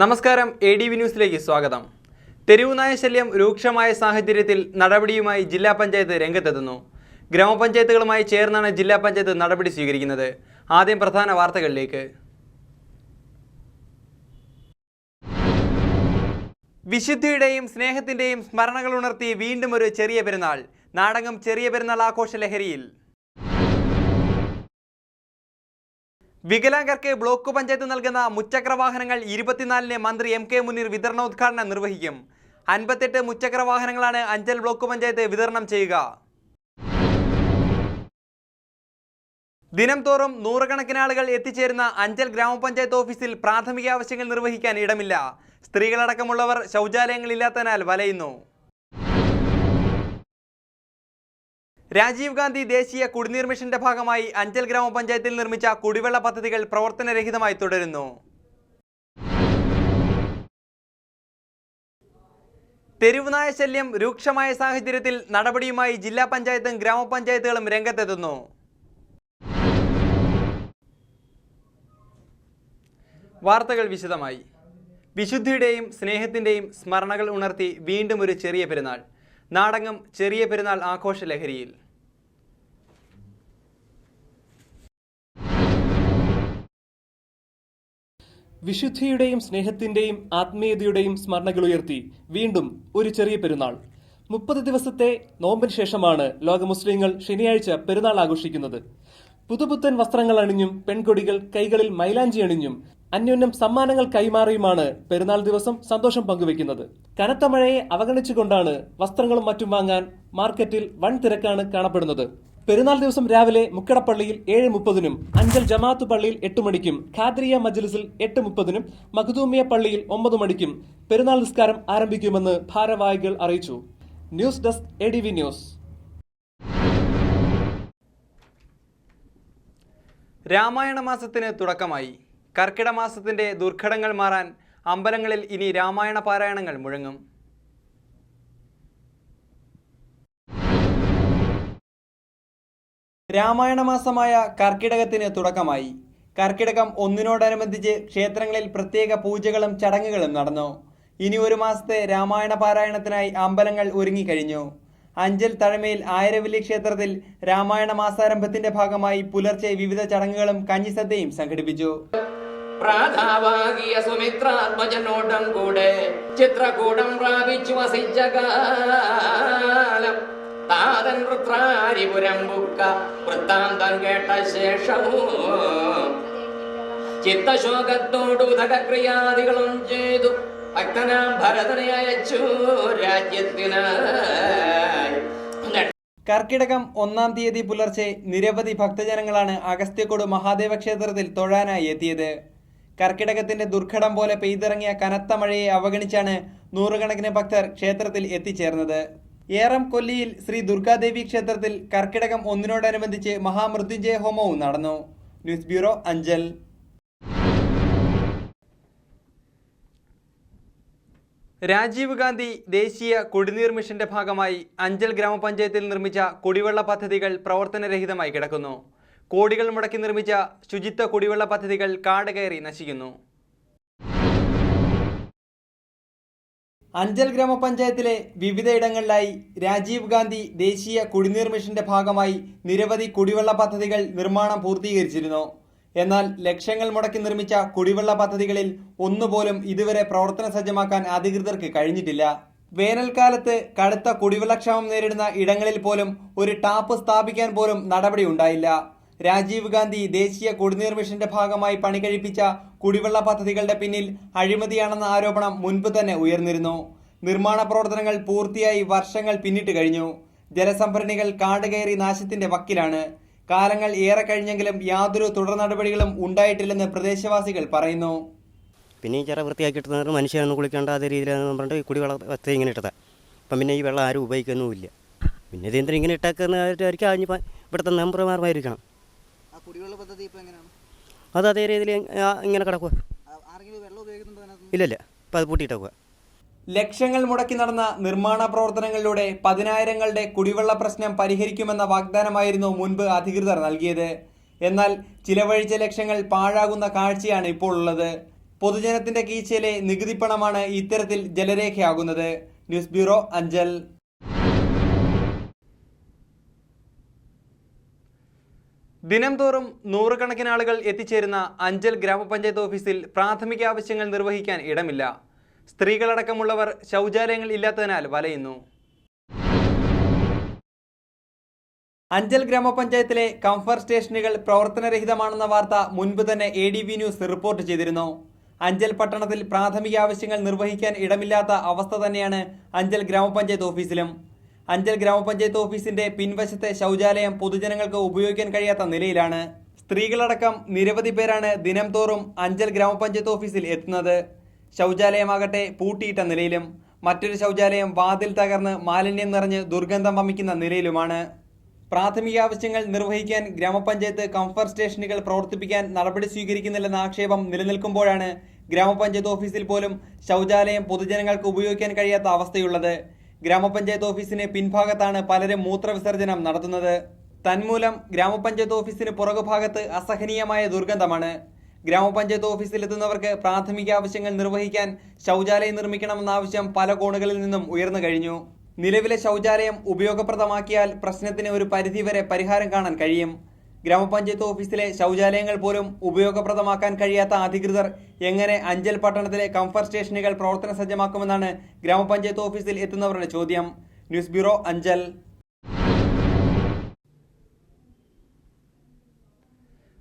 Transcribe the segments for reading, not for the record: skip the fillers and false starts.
നമസ്കാരം, ADV ന്യൂസിലേക്ക് സ്വാഗതം. തെരുവുനായ ശല്യം രൂക്ഷമായ സാഹചര്യത്തിൽ നടപടിയുമായി ജില്ലാ പഞ്ചായത്ത് രംഗത്തെത്തുന്നു. ഗ്രാമപഞ്ചായത്തുകളുമായി ചേർന്നാണ് ജില്ലാ പഞ്ചായത്ത് നടപടി സ്വീകരിക്കുന്നത്. ആദ്യം പ്രധാന വാർത്തകളിലേക്ക്. വിശുദ്ധിയുടെയും സ്നേഹത്തിന്റെയും സ്മരണകൾ ഉണർത്തി വീണ്ടും ഒരു ചെറിയ പെരുന്നാൾ. നാടകം ചെറിയ പെരുന്നാൾ ആഘോഷ ലഹരിയിൽ. വികലാംഗർക്ക് ബ്ലോക്ക് പഞ്ചായത്ത് നൽകുന്ന മുച്ചക്ര വാഹനങ്ങൾ 24-ന് മന്ത്രി MK മുനീർ വിതരണോദ്ഘാടനം നിർവഹിക്കും. 58 മുച്ചക്ര വാഹനങ്ങളാണ് അഞ്ചൽ ബ്ലോക്ക് പഞ്ചായത്ത് വിതരണം ചെയ്യുക. ദിനം തോറും നൂറുകണക്കിന് ആളുകൾ എത്തിച്ചേരുന്ന അഞ്ചൽ ഗ്രാമപഞ്ചായത്ത് ഓഫീസിൽ പ്രാഥമിക ആവശ്യങ്ങൾ നിർവഹിക്കാൻ ഇടമില്ല. സ്ത്രീകളടക്കമുള്ളവർ ശൗചാലയങ്ങളില്ലാത്തതിനാൽ വലയുന്നു. രാജീവ് ഗാന്ധി ദേശീയ കുടിനീർ മിഷന്റെ ഭാഗമായി അഞ്ചൽ ഗ്രാമപഞ്ചായത്തിൽ നിർമ്മിച്ച കുടിവെള്ള പദ്ധതികൾ പ്രവർത്തനരഹിതമായി തുടരുന്നു. തെരുവുനായ ശല്യം രൂക്ഷമായ സാഹചര്യത്തിൽ നടപടിയുമായി ജില്ലാ പഞ്ചായത്തും ഗ്രാമപഞ്ചായത്തുകളും രംഗത്തെത്തുന്നു. വാർത്തകൾ വിശദമായി. വിശുദ്ധിയുടെയും സ്നേഹത്തിന്റെയും സ്മരണകൾ ഉണർത്തി വീണ്ടും ഒരു ചെറിയ പെരുന്നാൾ. നാടകം ചെറിയ പെരുന്നാൾ ആഘോഷ ലഹരിയിൽ. വിശുദ്ധിയുടെയും സ്നേഹത്തിന്റെയും ആത്മീയതയുടെയും സ്മരണകൾ ഉയർത്തി വീണ്ടും ഒരു ചെറിയ പെരുന്നാൾ. 30 ദിവസത്തെ നോമ്പിന് ശേഷമാണ് ലോക മുസ്ലിങ്ങൾ ശനിയാഴ്ച പെരുന്നാൾ ആഘോഷിക്കുന്നത്. പുതുപുത്തൻ വസ്ത്രങ്ങൾ അണിഞ്ഞും പെൺകൊടികൾ കൈകളിൽ മൈലാഞ്ചി അണിഞ്ഞും അന്യോന്യം സമ്മാനങ്ങൾ കൈമാറിയുമാണ് പെരുന്നാൾ ദിവസം സന്തോഷം പങ്കുവെക്കുന്നത്. കനത്ത മഴയെ അവഗണിച്ചുകൊണ്ടാണ് വസ്ത്രങ്ങളും മറ്റും വാങ്ങാൻ മാർക്കറ്റിൽ വൻ തിരക്കാണ് കാണപ്പെടുന്നത്. പെരുന്നാൾ ദിവസം രാവിലെ മുക്കടപ്പള്ളിയിൽ 7:30-നും അഞ്ചൽ ജമാഅത്ത് പള്ളിയിൽ 8 മണിക്കും ഖാദ്രിയ മജ്ലിസിൽ 8:30-നും മഖ്ദൂമിയ പള്ളിയിൽ 9 മണിക്കും പെരുന്നാൾ നിസ്കാരം ആരംഭിക്കുമെന്ന് ഭാരവാഹികൾ അറിയിച്ചു. News desk ADV news. Ramayana മാസത്തിന് തുടക്കമായി. കർക്കിട മാസത്തിന്റെ ദുർഘടങ്ങൾ മാറാൻ അമ്പലങ്ങളിൽ ഇനി രാമായണ പാരായണങ്ങൾ മുഴങ്ങും. രാമായണ മാസമായ കർക്കിടകത്തിന് തുടക്കമായി. കർക്കിടകം 1-നോടനുബന്ധിച്ച് ക്ഷേത്രങ്ങളിൽ പ്രത്യേക പൂജകളും ചടങ്ങുകളും നടന്നു. ഇനി ഒരു മാസത്തെ രാമായണ പാരായണത്തിനായി അമ്പലങ്ങൾ ഒരുങ്ങിക്കഴിഞ്ഞു. അഞ്ചൽ തഴമയിൽ ആയിരവല്ലി ക്ഷേത്രത്തിൽ രാമായണ മാസാരംഭത്തിന്റെ ഭാഗമായി പുലർച്ചെ വിവിധ ചടങ്ങുകളും കഞ്ഞിസദ്യയും സംഘടിപ്പിച്ചു. പ്രാതാവാകിയ സുമിത്രാത്മജനോടം കൂടെ ചിത്രകൂടം പ്രാപിച്ചു വസിച്ച കാലം താതൻ വൃത്രാരിപുരം ബുക്ക വൃത്താന്തം കേട്ട ശേഷവും ചിത്തശോകത്തോടു ഉദകക്രിയാദികളും ചെയ്തു ഭക്തനാം ഭരതനെ അയച്ചു രാജ്യത്തിനായി. കർക്കിടകം 1-ാം തീയതി പുലർച്ചെ നിരവധി ഭക്തജനങ്ങളാണ് അഗസ്ത്യക്കോട് മഹാദേവ ക്ഷേത്രത്തിൽ തൊഴാനായി എത്തിയത്. കർക്കിടകത്തിന്റെ ദുർഘടം പോലെ പെയ്തിറങ്ങിയ കനത്ത മഴയെ അവഗണിച്ചാണ് നൂറുകണക്കിന് ഭക്തർ ക്ഷേത്രത്തിൽ എത്തിച്ചേർന്നത്. ഏറം കൊല്ലിയിൽ ശ്രീ ദുർഗാദേവി ക്ഷേത്രത്തിൽ കർക്കിടകം 1-നോടനുബന്ധിച്ച് മഹാമൃത്യുഞ്ജയ ഹോമവും നടന്നു. News bureau, Anchal. രാജീവ് ഗാന്ധി ദേശീയ കുടിനീർ മിഷന്റെ ഭാഗമായി അഞ്ചൽ ഗ്രാമപഞ്ചായത്തിൽ നിർമ്മിച്ച കുടിവെള്ള പദ്ധതികൾ പ്രവർത്തനരഹിതമായി കിടക്കുന്നു. കോടികൾ മുടക്കി നിർമ്മിച്ച ശുചിത്വ കുടിവെള്ള പദ്ധതികൾ കാട് കയറി നശിക്കുന്നു. അഞ്ചൽ ഗ്രാമപഞ്ചായത്തിലെ വിവിധയിടങ്ങളിലായി രാജീവ് ഗാന്ധി ദേശീയ കുടിനീർ മിഷന്റെ ഭാഗമായി നിരവധി കുടിവെള്ള പദ്ധതികൾ നിർമ്മാണം പൂർത്തീകരിച്ചിരുന്നു. എന്നാൽ ലക്ഷങ്ങൾ മുടക്കി നിർമ്മിച്ച കുടിവെള്ള പദ്ധതികളിൽ ഒന്നുപോലും ഇതുവരെ പ്രവർത്തന സജ്ജമാക്കാൻ അധികൃതർക്ക് കഴിഞ്ഞിട്ടില്ല. വേനൽക്കാലത്ത് കടുത്ത കുടിവെള്ളക്ഷാമം നേരിടുന്ന ഇടങ്ങളിൽ പോലും ഒരു ടാപ്പ് സ്ഥാപിക്കാൻ പോലും നടപടി ഉണ്ടായില്ല. രാജീവ് ഗാന്ധി ദേശീയ കുടിനീർ മിഷന്റെ ഭാഗമായി പണി കഴിപ്പിച്ച കുടിവെള്ള പദ്ധതികളുടെ പിന്നിൽ അഴിമതിയാണെന്ന ആരോപണം മുൻപ് തന്നെ ഉയർന്നിരുന്നു. നിർമ്മാണ പ്രവർത്തനങ്ങൾ പൂർത്തിയായി വർഷങ്ങൾ പിന്നിട്ട് കഴിഞ്ഞു. ജലസംഭരണികൾ കാട് കയറി നാശത്തിന്റെ വക്കിലാണ്. കാലങ്ങൾ ഏറെ കഴിഞ്ഞെങ്കിലും യാതൊരു തുടർ നടപടികളും ഉണ്ടായിട്ടില്ലെന്ന് പ്രദേശവാസികൾ പറയുന്നു. പിന്നെ ഈ ചിറ വൃത്തിയാക്കിയിട്ട് മനുഷ്യരൊന്നും കുളിക്കേണ്ട അതേ രീതിയിലാണ് പറഞ്ഞിട്ട് കുടിവെള്ള വസ്തു ഇങ്ങനെ ഇട്ടതാണ്. അപ്പം പിന്നെ ഈ വെള്ളം ആരും ഉപയോഗിക്കുന്നുമില്ല. പിന്നെ ഇത് എന്തിനും ഇങ്ങനെ ഇട്ടാക്കുന്നതായിരിക്കും അതിന് ഇവിടുത്തെ മെമ്പർമാരുമായിരിക്കണം. അത് അതേ രീതിയിൽ ഇങ്ങനെ കിടക്കുക. ഇല്ലല്ല, ഇപ്പം അത് പൂട്ടിയിട്ടേക്കുക. ലക്ഷങ്ങൾ മുടക്കി നടന്ന നിർമ്മാണ പ്രവർത്തനങ്ങളിലൂടെ 10,000ങ്ങളുടെ കുടിവെള്ള പ്രശ്നം പരിഹരിക്കുമെന്ന വാഗ്ദാനമായിരുന്നു മുൻപ് അധികൃതർ നൽകിയത്. എന്നാൽ ചിലവഴിച്ച ലക്ഷങ്ങൾ പാഴാകുന്ന കാഴ്ചയാണ് ഇപ്പോൾ ഉള്ളത്. പൊതുജനത്തിന്റെ കീശയിലെ നികുതി പണമാണ് ഇത്തരത്തിൽ ജലരേഖയാകുന്നത്. News bureau, Anchal. ദിനംതോറും നൂറുകണക്കിന് ആളുകൾ എത്തിച്ചേരുന്ന അഞ്ചൽ ഗ്രാമപഞ്ചായത്ത് ഓഫീസിൽ പ്രാഥമിക ആവശ്യങ്ങൾ നിർവഹിക്കാൻ ഇടമില്ല. സ്ത്രീകളടക്കമുള്ളവർ ശൗചാലയങ്ങൾ ഇല്ലാത്തതിനാൽ വലയുന്നു. അഞ്ചൽ ഗ്രാമപഞ്ചായത്തിലെ കംഫർട്ട് സ്റ്റേഷനുകൾ പ്രവർത്തനരഹിതമാണെന്ന വാർത്ത മുൻപ് തന്നെ ADV ന്യൂസ് റിപ്പോർട്ട് ചെയ്തിരുന്നു. അഞ്ചൽ പട്ടണത്തിൽ പ്രാഥമിക ആവശ്യങ്ങൾ നിർവഹിക്കാൻ ഇടമില്ലാത്ത അവസ്ഥ തന്നെയാണ് അഞ്ചൽ ഗ്രാമപഞ്ചായത്ത് ഓഫീസിലും. അഞ്ചൽ ഗ്രാമപഞ്ചായത്ത് ഓഫീസിന്റെ പിൻവശത്തെ ശൗചാലയം പൊതുജനങ്ങൾക്ക് ഉപയോഗിക്കാൻ കഴിയാത്ത നിലയിലാണ്. സ്ത്രീകളടക്കം നിരവധി പേരാണ് ദിനംതോറും അഞ്ചൽ ഗ്രാമപഞ്ചായത്ത് ഓഫീസിൽ എത്തുന്നത്. ശൗചാലയമാകട്ടെ പൂട്ടിയിട്ട നിലയിലും മറ്റൊരു ശൗചാലയം വാതിൽ തകർന്ന് മാലിന്യം നിറഞ്ഞ് ദുർഗന്ധം വമിക്കുന്ന നിലയിലുമാണ്. പ്രാഥമിക ആവശ്യങ്ങൾ നിർവഹിക്കാൻ ഗ്രാമപഞ്ചായത്ത് കംഫർട്ട് സ്റ്റേഷനുകൾ പ്രവർത്തിപ്പിക്കാൻ നടപടി സ്വീകരിക്കുന്നില്ലെന്ന ആക്ഷേപം നിലനിൽക്കുമ്പോഴാണ് ഗ്രാമപഞ്ചായത്ത് ഓഫീസിൽ പോലും ശൗചാലയം പൊതുജനങ്ങൾക്ക് ഉപയോഗിക്കാൻ കഴിയാത്ത അവസ്ഥയുള്ളത്. ഗ്രാമപഞ്ചായത്ത് ഓഫീസിന് പിൻഭാഗത്താണ് പലരും മൂത്രവിസർജനം നടത്തുന്നത്. തന്മൂലം ഗ്രാമപഞ്ചായത്ത് ഓഫീസിന് പുറകുഭാഗത്ത് അസഹനീയമായ ദുർഗന്ധമാണ്. ഗ്രാമപഞ്ചായത്ത് ഓഫീസിലെത്തുന്നവർക്ക് പ്രാഥമിക ആവശ്യങ്ങൾ നിർവഹിക്കാൻ ശൗചാലയം നിർമ്മിക്കണമെന്ന ആവശ്യം പല കോണുകളിൽ നിന്നും ഉയർന്നു കഴിഞ്ഞു. നിലവിലെ ശൗചാലയം ഉപയോഗപ്രദമാക്കിയാൽ പ്രശ്നത്തിന് ഒരു പരിധിവരെ പരിഹാരം കാണാൻ കഴിയും. ഗ്രാമപഞ്ചായത്ത് ഓഫീസിലെ ശൗചാലയങ്ങൾ പോലും ഉപയോഗപ്രദമാക്കാൻ കഴിയാത്ത അധികൃതർ എങ്ങനെ അഞ്ചൽ പട്ടണത്തിലെ കംഫർട്ട് സ്റ്റേഷനുകൾ പ്രവർത്തന സജ്ജമാക്കുമെന്നാണ് ഗ്രാമപഞ്ചായത്ത് ഓഫീസിൽ എത്തുന്നവരുടെ ചോദ്യം. News bureau, Anchal.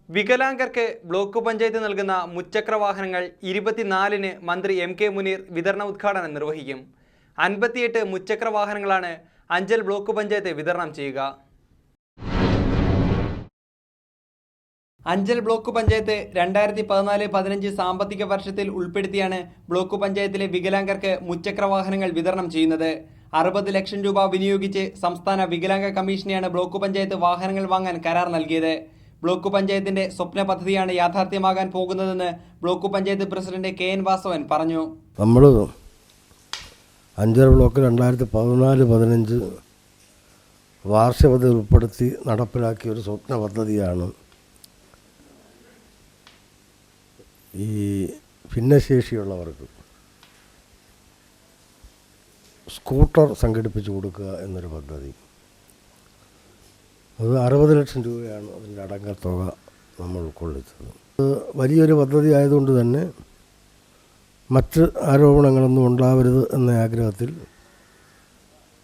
വികലാംഗർക്ക് ബ്ലോക്ക് പഞ്ചായത്ത് നൽകുന്ന മുച്ചക്ര വാഹനങ്ങൾ 24-ന് മന്ത്രി MK മുനീർ വിതരണ ഉദ്ഘാടനം നിർവഹിക്കും. 58 മുച്ചക്ര വാഹനങ്ങളാണ് അഞ്ചൽ ബ്ലോക്ക് പഞ്ചായത്ത് വിതരണം ചെയ്യുക. അഞ്ചൽ ബ്ലോക്ക് പഞ്ചായത്ത് 2014-15 സാമ്പത്തിക വർഷത്തിൽ ഉൾപ്പെടുത്തിയാണ് ബ്ലോക്ക് പഞ്ചായത്തിലെ വികലാംഗർക്ക് മുച്ചക്ര വാഹനങ്ങൾ വിതരണം ചെയ്യുന്നത്. 60 ലക്ഷം രൂപ വിനിയോഗിച്ച് സംസ്ഥാന വികലാംഗ കമ്മീഷനെയാണ് ബ്ലോക്ക് പഞ്ചായത്ത് വാഹനങ്ങൾ വാങ്ങാൻ കരാർ നൽകിയത്. ബ്ലോക്ക് പഞ്ചായത്തിന്റെ സ്വപ്ന പദ്ധതിയാണ് യാഥാർത്ഥ്യമാകാൻ പോകുന്നതെന്ന് block panchayat president KN Vasavan പറഞ്ഞു. അഞ്ചൽ ബ്ലോക്ക് 2014-15 വാർഷിക പദ്ധതി ഉൾപ്പെടുത്തി നടപ്പിലാക്കിയ ഒരു സ്വപ്ന പദ്ധതിയാണ് ഈ ഭിന്നശേഷിയുള്ളവർക്ക് സ്കൂട്ടർ സംഘടിപ്പിച്ചു കൊടുക്കുക എന്നൊരു പദ്ധതി. അത് 60 ലക്ഷം രൂപയാണ് അതിൻ്റെ അടങ്കത്തുക നമ്മൾ ഉൾക്കൊള്ളിച്ചത്. വലിയൊരു പദ്ധതി ആയതുകൊണ്ട് തന്നെ മറ്റ് ആരോപണങ്ങളൊന്നും ഉണ്ടാവരുത് എന്ന ആഗ്രഹത്തിൽ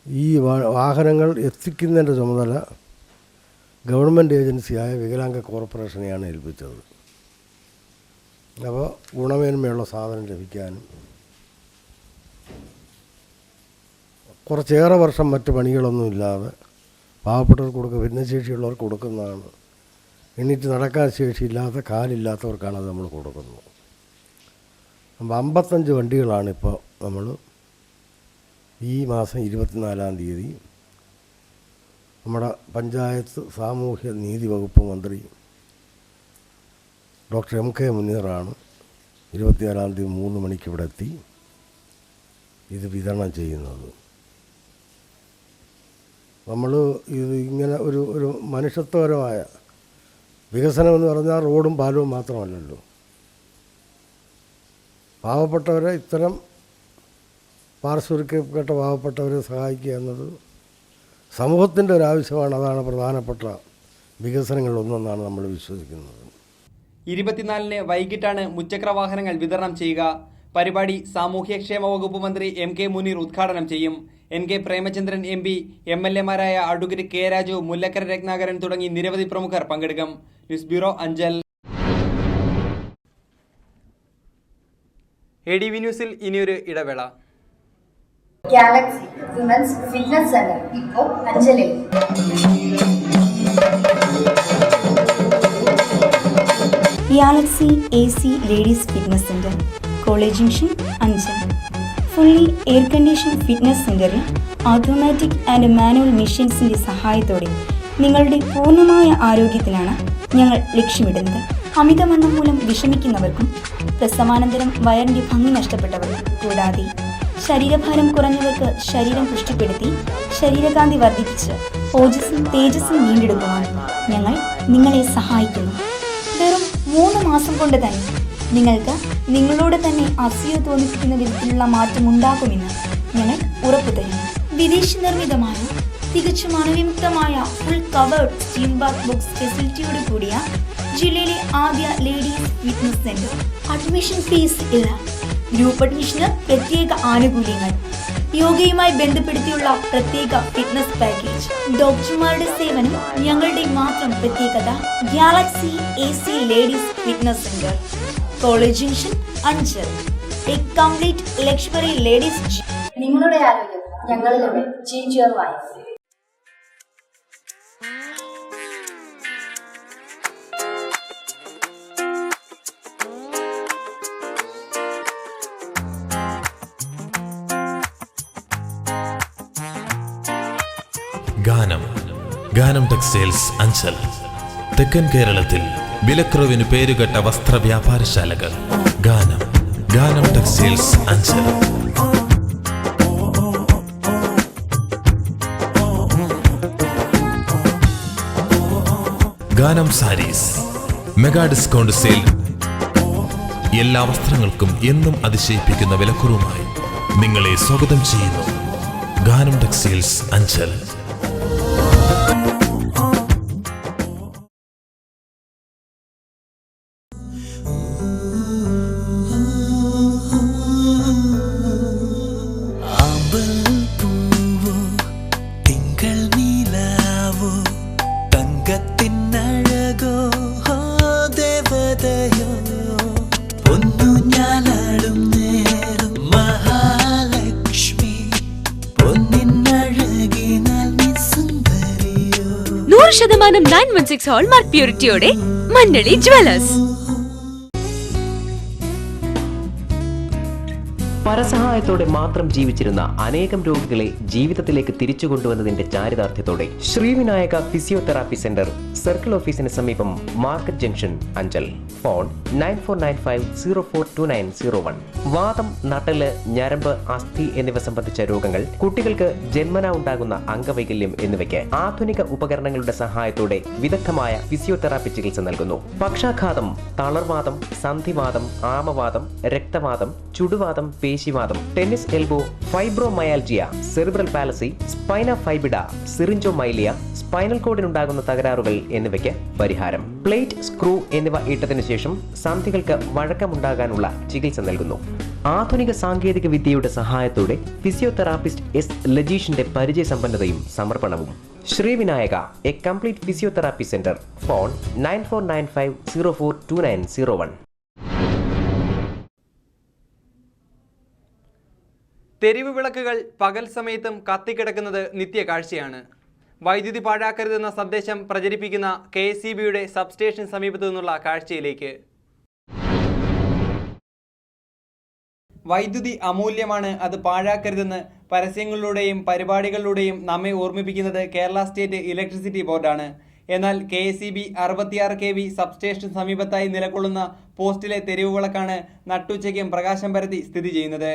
ഈ വാഹനങ്ങൾ എത്തിക്കുന്നതിൻ്റെ ചുമതല ഗവൺമെൻറ് ഏജൻസിയായ വികലാംഗ കോർപ്പറേഷനെയാണ് ഏൽപ്പിച്ചത്. അപ്പോൾ ഗുണമേന്മയുള്ള സാധനം ലഭിക്കാനും കുറച്ചേറെ വർഷം മറ്റ് പണികളൊന്നും ഇല്ലാതെ പാവപ്പെട്ടവർക്ക് കൊടുക്കുക, ഭിന്നശേഷിയുള്ളവർക്ക് കൊടുക്കുന്നതാണ്. എണീറ്റ് നടക്കാൻ ശേഷിയില്ലാത്ത കാലില്ലാത്തവർക്കാണ് അത് നമ്മൾ കൊടുക്കുന്നത്. അപ്പോൾ 55 വണ്ടികളാണ് ഇപ്പോൾ നമ്മൾ ഈ മാസം 24-ാം തീയതി നമ്മുടെ പഞ്ചായത്ത് സാമൂഹ്യ നീതി വകുപ്പ് മന്ത്രി ഡോക്ടർ MK മുനീറാണ് 24-ാം തീയതി 3 മണിക്ക് ഇവിടെ എത്തി ഇത് വിതരണം ചെയ്യുന്നത്. നമ്മൾ ഇത് ഇങ്ങനെ ഒരു മനുഷ്യത്വപരമായ വികസനം എന്ന് പറഞ്ഞാൽ റോഡും പാലവും മാത്രമല്ലല്ലോ. പാവപ്പെട്ടവരെ, ഇത്തരം പാർശ്വവൽക്കരിക്കപ്പെട്ട പാവപ്പെട്ടവരെ സഹായിക്കുക എന്നത് സമൂഹത്തിൻ്റെ ഒരു ആവശ്യമാണ്. അതാണ് പ്രധാനപ്പെട്ട വികസനങ്ങളിലൊന്നെന്നാണ് നമ്മൾ വിശ്വസിക്കുന്നത്. 24-ന് വൈകിട്ടാണ് മുച്ചക്ര വാഹനങ്ങൾ വിതരണം ചെയ്യുക. പരിപാടി സാമൂഹ്യക്ഷേമ വകുപ്പ് മന്ത്രി MK മുനീർ ഉദ്ഘാടനം ചെയ്യും. NK പ്രേമചന്ദ്രൻ MP, MLA-മാരായ അഡ്വക്കേറ്റ് K രാജു, മുല്ലക്കര രത്നാകരൻ തുടങ്ങി നിരവധി പ്രമുഖർ പങ്കെടുക്കും. News bureau, Anchal. ADV ന്യൂസിൽ ഇനിയൊരു ഇടവേള. ഗാലക്സി വിമൻസ് ഫിറ്റ്നസ് സെന്റർ ഇപ്പോൾ അഞ്ചലിൽ. Galaxy AC ladies fitness centre, college junction, Anchal. Fully air condition fitness സെന്ററിൽ ഓട്ടോമാറ്റിക് ആൻഡ് മാനുവൽ മെഷീൻസിന്റെ സഹായത്തോടെ നിങ്ങളുടെ പൂർണ്ണമായ ആരോഗ്യത്തിനാണ് ഞങ്ങൾ ലക്ഷ്യമിടുന്നത്. അമിതവണ്ണം മൂലം വിഷമിക്കുന്നവർക്കും പ്രസവാനന്തരം വയറിന്റെ ഭംഗി നഷ്ടപ്പെട്ടവർക്കും കൂടാതെ ശരീരഭാരം കുറഞ്ഞവർക്ക് ശരീരം പുഷ്ടിപ്പെടുത്തി ശരീരകാന്തി വർദ്ധിപ്പിച്ച് ഓജസ്സും തേജസ്സും വീണ്ടെടുക്കുവാൻ ഞങ്ങൾ നിങ്ങളെ സഹായിക്കുന്നു. വെറും 3 മാസം കൊണ്ട് തന്നെ നിങ്ങൾക്ക് നിങ്ങളോട് തന്നെ അസൂയ തോന്നിപ്പിക്കുന്ന വിധത്തിലുള്ള മാറ്റം ഉണ്ടാകുമെന്ന് ഞങ്ങൾ ഉറപ്പു തരുന്നു. വിദേശ നിർമ്മിതമായ തികച്ചും അണുവിമുക്തമായ full covered steam bath box ഫെസിലിറ്റിയോട് കൂടിയ ജില്ലയിലെ ആദ്യ ladies fitness centre. Admission fees ഇല്ല. ഗ്രൂപ്പ് അഡ്മിഷന് പ്രത്യേക ആനുകൂല്യങ്ങൾ, യോഗയുമായി ബന്ധപ്പെടുത്തിയുള്ള പ്രത്യേക ഫിറ്റ്നസ് പാക്കേജ്, ഡോക്ടർമാരുടെ സേവനം ഞങ്ങളുടെ മാത്രം പ്രത്യേകത. Galaxy AC ladies fitness centre, college junction, Anchal. A complete luxury ladies gym. നിങ്ങളുടെ ആരോഗ്യം ഞങ്ങളിലൂടെ. Change your life. Ganam textiles Anchal. തെക്കൻ കേരളത്തിൽ വിലക്കുറവിന് പേരുകെട്ട വസ്ത്രവ്യാപാരശാലകൾ. ഗാനം ടെക്സ്റ്റൈൽസ് അഞ്ചൽ. ഗാനം സാരീസ് മെഗാ ഡിസ്കൗണ്ട് സെയിൽ. എല്ലാ വസ്ത്രങ്ങൾക്കും എന്നും അതിശയിപ്പിക്കുന്ന വിലക്കുറവുമായി നിങ്ങളെ സ്വാഗതം ചെയ്യുന്നു. ഗാനം ടെക്സ്റ്റൈൽസ് അഞ്ചൽ. ശതമാനം 916 ഹോൾമാർക്ക് പ്യൂരിറ്റിയോടെ മഞ്ഞളി ജ്വല്ലേഴ്സ്. പരസഹായത്തോടെ മാത്രം ജീവിച്ചിരുന്ന അനേകം രോഗികളെ ജീവിതത്തിലേക്ക് തിരിച്ചു കൊണ്ടുവന്നതിന്റെ ചാരിതാർത്ഥ്യത്തോടെ ശ്രീവിനായക ഫിസിയോതെറാപ്പി സെന്റർ, സർക്കിൾ ഓഫീസിന് സമീപം, മാർക്കറ്റ് ജംഗ്ഷൻ, അഞ്ചൽ. ഫോൺ 9495042901. വാതം, നട്ടല്, ഞരമ്പ്, അസ്ഥി എന്നിവ സംബന്ധിച്ച രോഗങ്ങൾ, കുട്ടികൾക്ക് ജന്മനാ ഉണ്ടാകുന്ന അംഗവൈകല്യം എന്നിവയ്ക്ക് ആധുനിക ഉപകരണങ്ങളുടെ സഹായത്തോടെ വിദഗ്ധമായ ഫിസിയോതെറാപ്പി ചികിത്സ നൽകുന്നു. പക്ഷാഘാതം, തളർവാദം, സന്ധിവാദം, ആമവാദം, രക്തവാദം, ചുടുവാദം, പേശിവാദം, tennis elbow, fibromyalgia, cerebral palsy, spina bifida, syringomyelia, spinal കോഡിനുണ്ടാകുന്ന തകരാറുകൾ എന്നിവയ്ക്ക് പരിഹാരം. പ്ലേറ്റ്, സ്ക്രൂ എന്നിവ ഇട്ടതിനു ശേഷം സന്ധികൾക്ക് വഴക്കമുണ്ടാകാനുള്ള ചികിത്സ നൽകുന്നു. ആധുനിക സാങ്കേതിക വിദ്യയുടെ സഹായത്തോടെ ഫിസിയോതെറാപ്പിസ്റ്റ് S. ലജീഷിന്റെ പരിചയസമ്പന്നതയും സമർപ്പണവും. Sreevinayaka, a complete physiotherapy centre. Phone 9495042901. തെരുവ് വിളക്കുകൾ പകൽ സമയത്തും കത്തിക്കിടക്കുന്നത് നിത്യകാഴ്ചയാണ്. വൈദ്യുതി പാഴാക്കരുതെന്ന സന്ദേശം പ്രചരിപ്പിക്കുന്ന KSEBയുടെ സബ്സ്റ്റേഷൻ സമീപത്തു നിന്നുള്ള കാഴ്ചയിലേക്ക്. വൈദ്യുതി അമൂല്യമാണ്, അത് പാഴാക്കരുതെന്ന് പരസ്യങ്ങളിലൂടെയും പരിപാടികളിലൂടെയും നമ്മെ ഓർമ്മിപ്പിക്കുന്നത് കേരള സ്റ്റേറ്റ് ഇലക്ട്രിസിറ്റി ബോർഡാണ്. എന്നാൽ KSEB 66 kV സബ്സ്റ്റേഷൻ സമീപത്തായി നിലകൊള്ളുന്ന പോസ്റ്റിലെ തെരുവ് വിളക്കാണ് നട്ടുച്ചയ്ക്കും പ്രകാശം പരത്തി സ്ഥിതി ചെയ്യുന്നത്.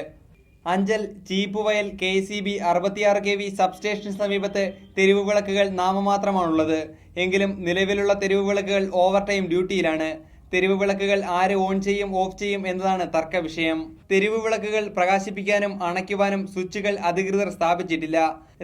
അഞ്ചൽ ചീപ്പുവയൽ KSEB 66 kV സബ്സ്റ്റേഷന് സമീപത്ത് തെരുവ് വിളക്കുകൾ നാമമാത്രമാണുള്ളത്. എങ്കിലും നിലവിലുള്ള തെരുവ് വിളക്കുകൾ ഓവർ ടൈം ഡ്യൂട്ടിയിലാണ്. തെരുവ് വിളക്കുകൾ ആര് ഓൺ ചെയ്യും ഓഫ് ചെയ്യും എന്നതാണ് തർക്ക വിഷയം. തെരുവ് വിളക്കുകൾ പ്രകാശിപ്പിക്കാനും അണയ്ക്കുവാനും സ്വിച്ചുകൾ അധികൃതർ സ്ഥാപിച്ചിട്ടില്ല.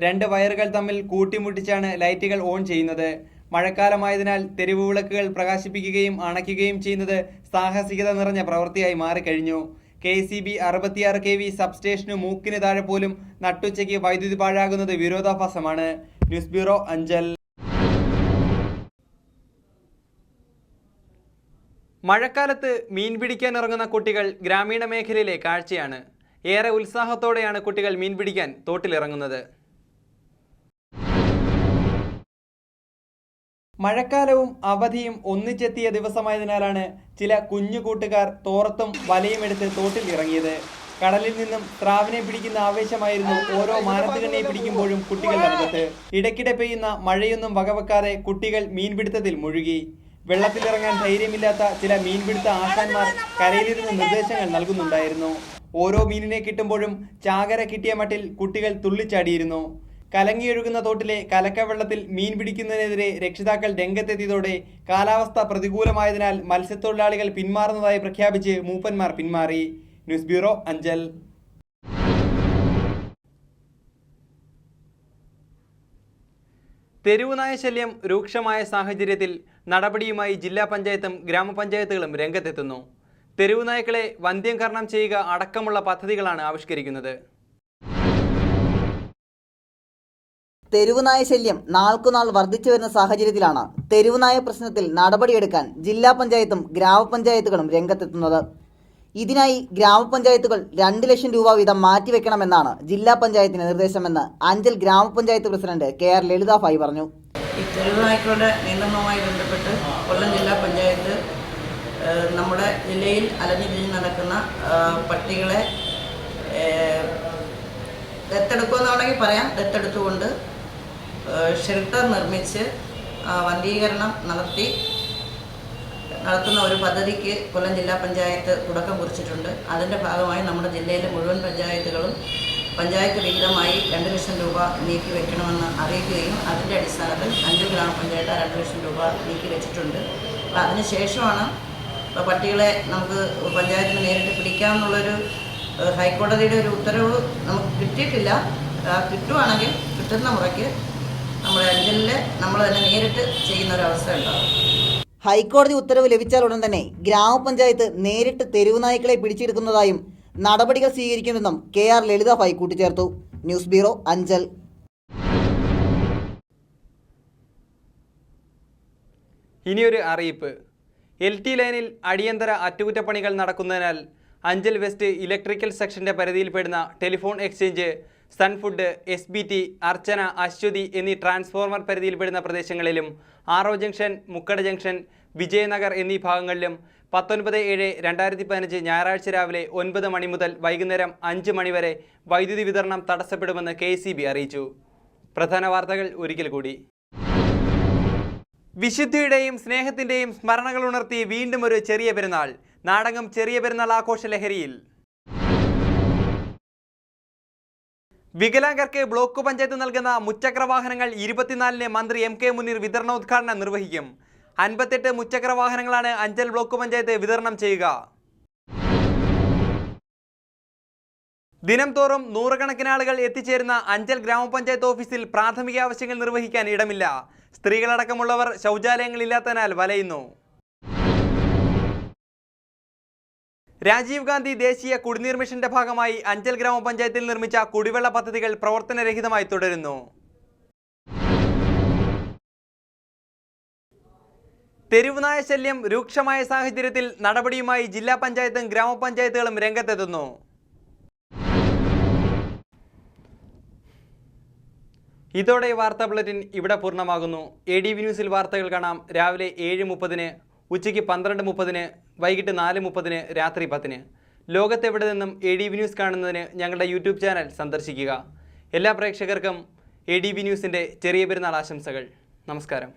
2 വയറുകൾ തമ്മിൽ കൂട്ടിമുട്ടിച്ചാണ് ലൈറ്റുകൾ ഓൺ ചെയ്യുന്നത്. മഴക്കാലമായതിനാൽ തെരുവ് വിളക്കുകൾ പ്രകാശിപ്പിക്കുകയും അണയ്ക്കുകയും ചെയ്യുന്നത് സാഹസികത നിറഞ്ഞ പ്രവൃത്തിയായി മാറിക്കഴിഞ്ഞു. KSEB 66 kV സബ്സ്റ്റേഷനു മൂക്കിന് താഴെ പോലും നട്ടുച്ചയ്ക്ക് വൈദ്യുതി പാഴാകുന്നത് വിരോധാഭാസമാണ്. News bureau, Anchal. മഴക്കാലത്ത് മീൻ പിടിക്കാൻ ഇറങ്ങുന്ന കുട്ടികൾ ഗ്രാമീണ മേഖലയിലെ കാഴ്ചയാണ്. ഏറെ ഉത്സാഹത്തോടെയാണ് കുട്ടികൾ മീൻ പിടിക്കാൻ തോട്ടിലിറങ്ങുന്നത്. മഴക്കാലവും അവധിയും ഒന്നിച്ചെത്തിയ ദിവസമായതിനാലാണ് ചില കുഞ്ഞു കൂട്ടുകാർ തോർത്തും വലയും എടുത്ത് തോട്ടിൽ ഇറങ്ങിയത്. കടലിൽ നിന്നും സ്രാവിനെ പിടിക്കുന്ന ആവേശമായിരുന്നു ഓരോ മാനത്തുകണ്ണിയെ പിടിക്കുമ്പോഴും കുട്ടികളുടെ മുഖത്ത്. ഇടയ്ക്കിടെ പെയ്യുന്ന മഴയൊന്നും വകവെക്കാതെ കുട്ടികൾ മീൻപിടുത്തത്തിൽ മുഴുകി. വെള്ളത്തിലിറങ്ങാൻ ധൈര്യമില്ലാത്ത ചില മീൻപിടുത്ത ആശാന്മാർ കരയിലിരുന്ന് നിർദ്ദേശങ്ങൾ നൽകുന്നുണ്ടായിരുന്നു. ഓരോ മീനിനെ കിട്ടുമ്പോഴും ചാകര കിട്ടിയ മട്ടിൽ കുട്ടികൾ തുള്ളിച്ചാടിയിരുന്നു. കലങ്ങിയൊഴുകുന്ന തോട്ടിലെ കലക്കവെള്ളത്തിൽ മീൻ പിടിക്കുന്നതിനെതിരെ രക്ഷിതാക്കൾ രംഗത്തെത്തിയതോടെ കാലാവസ്ഥ പ്രതികൂലമായതിനാൽ മത്സ്യത്തൊഴിലാളികൾ പിന്മാറുന്നതായി പ്രഖ്യാപിച്ച് മൂപ്പന്മാർ പിന്മാറി. News bureau, Anchal. തെരുവുനായ ശല്യം രൂക്ഷമായ സാഹചര്യത്തിൽ നടപടിയുമായി ജില്ലാ പഞ്ചായത്തും ഗ്രാമപഞ്ചായത്തുകളും രംഗത്തെത്തുന്നു. തെരുവുനായ്ക്കളെ വന്ധ്യംകരണം ചെയ്യുക അടക്കമുള്ള പദ്ധതികളാണ് ആവിഷ്കരിക്കുന്നത്. തെരുവുനായ ശല്യം നാൾക്കുനാൾ വർദ്ധിച്ചു വരുന്ന സാഹചര്യത്തിലാണ് തെരുവുനായ പ്രശ്നത്തിൽ നടപടിയെടുക്കാൻ ജില്ലാ പഞ്ചായത്തും ഗ്രാമപഞ്ചായത്തുകളും രംഗത്തെത്തുന്നത്. ഇതിനായി ഗ്രാമപഞ്ചായത്തുകൾ 2 ലക്ഷം രൂപ വീതം മാറ്റിവെക്കണമെന്നാണ് ജില്ലാ പഞ്ചായത്തിന് നിർദ്ദേശമെന്ന് അഞ്ചൽ ഗ്രാമപഞ്ചായത്ത് പ്രസിഡന്റ് KR ലളിത ഫായി പറഞ്ഞു. ഈ തെരുവുനായ്ക്കളുടെ നിയന്ത്രണവുമായി ബന്ധപ്പെട്ട് കൊല്ലം ജില്ലാ പഞ്ചായത്ത് നമ്മുടെ ജില്ലയിൽ അലഞ്ഞുതിരിഞ്ഞ് നടക്കുന്ന പട്ടികളെ ദത്തെടുക്കുമെന്ന് വേണമെങ്കിൽ പറയാം. ദത്തെടുത്തുകൊണ്ട് ഷെൽട്ടർ നിർമ്മിച്ച് വന്ധീകരണം നടത്തുന്ന ഒരു പദ്ധതിക്ക് കൊല്ലം ജില്ലാ പഞ്ചായത്ത് തുടക്കം കുറിച്ചിട്ടുണ്ട്. അതിൻ്റെ ഭാഗമായി നമ്മുടെ ജില്ലയിലെ മുഴുവൻ പഞ്ചായത്തുകളും പഞ്ചായത്ത് വിഹിതമായി 2 ലക്ഷം രൂപ നീക്കി വെക്കണമെന്ന് അറിയിക്കുകയും അതിൻ്റെ അടിസ്ഥാനത്തിൽ അഞ്ചൽ ഗ്രാമപഞ്ചായത്ത് 2 ലക്ഷം രൂപ നീക്കി വെച്ചിട്ടുണ്ട്. അപ്പോൾ അതിനുശേഷമാണ് പട്ടികളെ നമുക്ക് പഞ്ചായത്തിന് നേരിട്ട് പിടിക്കാമെന്നുള്ളൊരു ഹൈക്കോടതിയുടെ ഒരു ഉത്തരവ് നമുക്ക് കിട്ടിയിട്ടില്ല. കിട്ടുവാണെങ്കിൽ കിട്ടുന്ന മുറയ്ക്ക് നമ്മുടെ അഞ്ചലിൽ നമ്മൾ തന്നെ നേരിട്ട് ചെയ്യുന്ന ഒരു അവസ്ഥ ഉണ്ടാകും. ഹൈക്കോടതി ഉത്തരവ് ലഭിച്ചാൽ ഉടൻ തന്നെ ഗ്രാമപഞ്ചായത്ത് നേരിട്ട് തെരുവുനായ്ക്കളെ പിടിച്ചെടുക്കുന്നതായും നടപടികൾ സ്വീകരിക്കുമെന്നും KR ലളിത ഫായി കൂട്ടിച്ചേർത്തു. News bureau, Anchal. ഇനിയൊരു അറിയിപ്പ്. LT ലൈനിൽ അടിയന്തര അറ്റകുറ്റപ്പണികൾ നടക്കുന്നതിനാൽ അഞ്ചൽ വെസ്റ്റ് ഇലക്ട്രിക്കൽ സെക്ഷന്റെ പരിധിയിൽപ്പെടുന്ന ടെലിഫോൺ എക്സ്ചേഞ്ച്, സൺഫുഡ്, SBT, അർച്ചന, അശ്വതി എന്നീ ട്രാൻസ്ഫോർമർ പരിധിയിൽപ്പെടുന്ന പ്രദേശങ്ങളിലും ആറോ ജംഗ്ഷൻ, മുക്കട ജംഗ്ഷൻ, വിജയനഗർ എന്നീ ഭാഗങ്ങളിലും 19/7/2015 ഞായറാഴ്ച രാവിലെ 9 മണി മുതൽ വൈകുന്നേരം 5 മണി വരെ വൈദ്യുതി വിതരണം തടസ്സപ്പെടുമെന്ന് KECB അറിയിച്ചു. പ്രധാന വാർത്തകൾ ഒരിക്കൽ കൂടി. വിശുദ്ധിയുടെയും സ്നേഹത്തിൻ്റെയും സ്മരണകൾ ഉണർത്തി വീണ്ടും ഒരു ചെറിയ പെരുന്നാൾ. നാടകം ചെറിയ പെരുന്നാൾ ആഘോഷ ലഹരിയിൽ. വികലാംഗർക്ക് ബ്ലോക്ക് പഞ്ചായത്ത് നൽകുന്ന മുച്ചക്ര വാഹനങ്ങൾ 24-ന് മന്ത്രി MK മുനീർ വിതരണോദ്ഘാടനം നിർവഹിക്കും. 58 മുച്ചക്ര വാഹനങ്ങളാണ് അഞ്ചൽ ബ്ലോക്ക് പഞ്ചായത്ത് വിതരണം ചെയ്യുക. ദിനം തോറും നൂറുകണക്കിന് ആളുകൾ എത്തിച്ചേരുന്ന അഞ്ചൽ ഗ്രാമപഞ്ചായത്ത് ഓഫീസിൽ പ്രാഥമിക ആവശ്യങ്ങൾ നിർവഹിക്കാൻ ഇടമില്ല. സ്ത്രീകളടക്കമുള്ളവർ ശൗചാലയങ്ങളില്ലാത്തതിനാൽ വലയുന്നു. രാജീവ് ഗാന്ധി ദേശീയ കുടിനീർ മിഷന്റെ ഭാഗമായി അഞ്ചൽ ഗ്രാമപഞ്ചായത്തിൽ നിർമ്മിച്ച കുടിവെള്ള പദ്ധതികൾ പ്രവർത്തനരഹിതമായി തുടരുന്നു. തെരുവുനായ ശല്യം രൂക്ഷമായ സാഹചര്യത്തിൽ നടപടിയുമായി ജില്ലാ പഞ്ചായത്തും ഗ്രാമപഞ്ചായത്തുകളും രംഗത്തെത്തുന്നു. ഇതോടെ വാർത്താ ബുള്ളറ്റിൻ ഇവിടെ പൂർണ്ണമാകുന്നു. ADV ന്യൂസിൽ വാർത്തകൾ കാണാം രാവിലെ 7:30, ഉച്ചയ്ക്ക് 12:30, വൈകിട്ട് 4:30, രാത്രി 10. ലോകത്തെവിടെ നിന്നും ADV ന്യൂസ് കാണുന്നതിന് ഞങ്ങളുടെ യൂട്യൂബ് ചാനൽ സന്ദർശിക്കുക. എല്ലാ പ്രേക്ഷകർക്കും ADV ന്യൂസിൻ്റെ ചെറിയ പെരുന്നാൾ ആശംസകൾ. നമസ്കാരം.